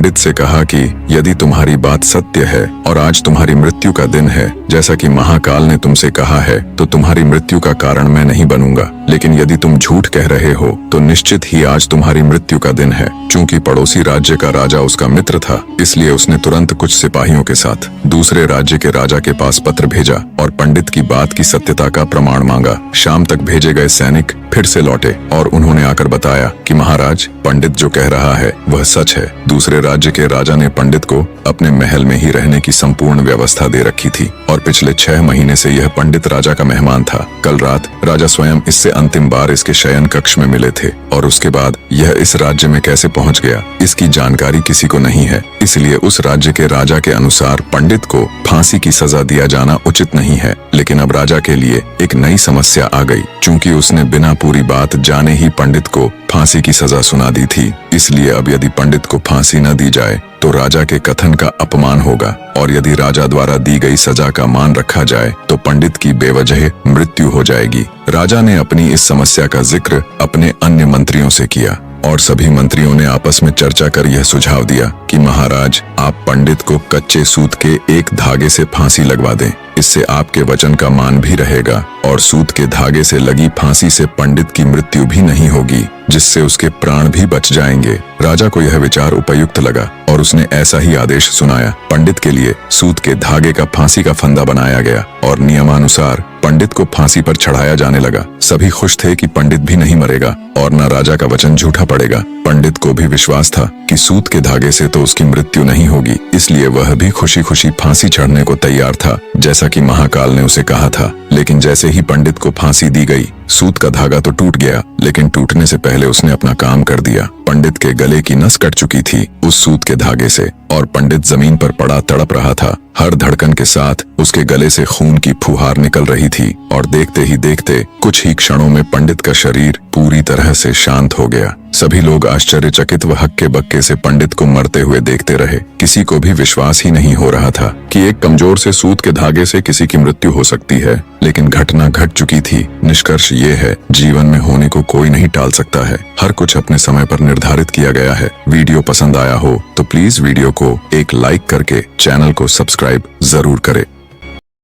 पंडित से कहा कि यदि तुम्हारी बात सत्य है और आज तुम्हारी मृत्यु का दिन है, जैसा कि महाकाल ने तुमसे कहा है, तो तुम्हारी मृत्यु का कारण मैं नहीं बनूंगा। लेकिन यदि तुम झूठ कह रहे हो तो निश्चित ही आज तुम्हारी मृत्यु का दिन है। चूंकि पड़ोसी राज्य का राजा उसका मित्र था, इसलिए उसने तुरंत कुछ सिपाहियों के साथ दूसरे राज्य के राजा के पास पत्र भेजा और पंडित की बात की सत्यता का प्रमाण मांगा। शाम तक भेजे गए सैनिक फिर से लौटे और उन्होंने आकर बताया कि महाराज, पंडित जो कह रहा है वह सच है। दूसरे राज्य के राजा ने पंडित को अपने महल में ही रहने की संपूर्ण व्यवस्था दे रखी थी और पिछले 6 महीने से यह पंडित राजा का मेहमान था। कल रात राजा स्वयं इससे अंतिम बार इसके शयन कक्ष में मिले थे और उसके बाद यह इस राज्य में कैसे पहुंच गया, इसकी जानकारी किसी को नहीं है। इसलिए उस राज्य के राजा के अनुसार पंडित को फांसी की सजा दिया जाना उचित नहीं है। लेकिन अब राजा के लिए एक नई समस्या आ गई। चूंकि उसने बिना पूरी बात जाने ही पंडित को फांसी की सजा सुना दी थी, इसलिए अब यदि पंडित को फांसी न दी जाए तो राजा के कथन का अपमान होगा, और यदि राजा द्वारा दी गई सजा का मान रखा जाए तो पंडित की बेवजह मृत्यु हो जाएगी। राजा ने अपनी इस समस्या का जिक्र अपने अन्य मंत्रियों से किया और सभी मंत्रियों ने आपस में चर्चा कर यह सुझाव दिया कि महाराज, आप पंडित को कच्चे सूत के एक धागे से फांसी लगवा दें। इससे आपके वचन का मान भी रहेगा और सूत के धागे से लगी फांसी से पंडित की मृत्यु भी नहीं होगी, जिससे उसके प्राण भी बच जाएंगे। राजा को यह विचार उपयुक्त लगा और उसने ऐसा ही आदेश सुनाया। पंडित के लिए सूत के धागे का फांसी का फंदा बनाया गया और नियमानुसार पंडित को फांसी पर चढ़ाया जाने लगा। सभी खुश थे कि पंडित भी नहीं मरेगा और न राजा का वचन झूठा पड़ेगा। पंडित को भी विश्वास था कि सूत के धागे से तो उसकी मृत्यु नहीं होगी, इसलिए वह भी खुशी खुशी फांसी चढ़ने को तैयार था, जैसा कि महाकाल ने उसे कहा था। लेकिन जैसे ही पंडित को फांसी दी गई, सूत का धागा तो टूट गया, लेकिन टूटने से पहले उसने अपना काम कर दिया। पंडित के गले की नस कट चुकी थी उस सूत के धागे से और पंडित जमीन पर पड़ा तड़प रहा था। हर धड़कन के साथ उसके गले से खून की फुहार निकल रही थी और देखते ही देखते कुछ ही क्षणों में पंडित का शरीर पूरी तरह से शांत हो गया। सभी लोग आश्चर्यचकित व हक्के बक्के से पंडित को मरते हुए देखते रहे। किसी को भी विश्वास ही नहीं हो रहा था कि एक कमजोर से सूत के धागे से किसी की मृत्यु हो सकती है, लेकिन घटना घट चुकी थी। निष्कर्ष ये है, जीवन में होने को कोई नहीं टाल सकता है। हर कुछ अपने समय पर निर्धारित किया गया है। वीडियो पसंद आया हो तो प्लीज वीडियो को एक लाइक करके चैनल को सब्सक्राइब जरूर करें।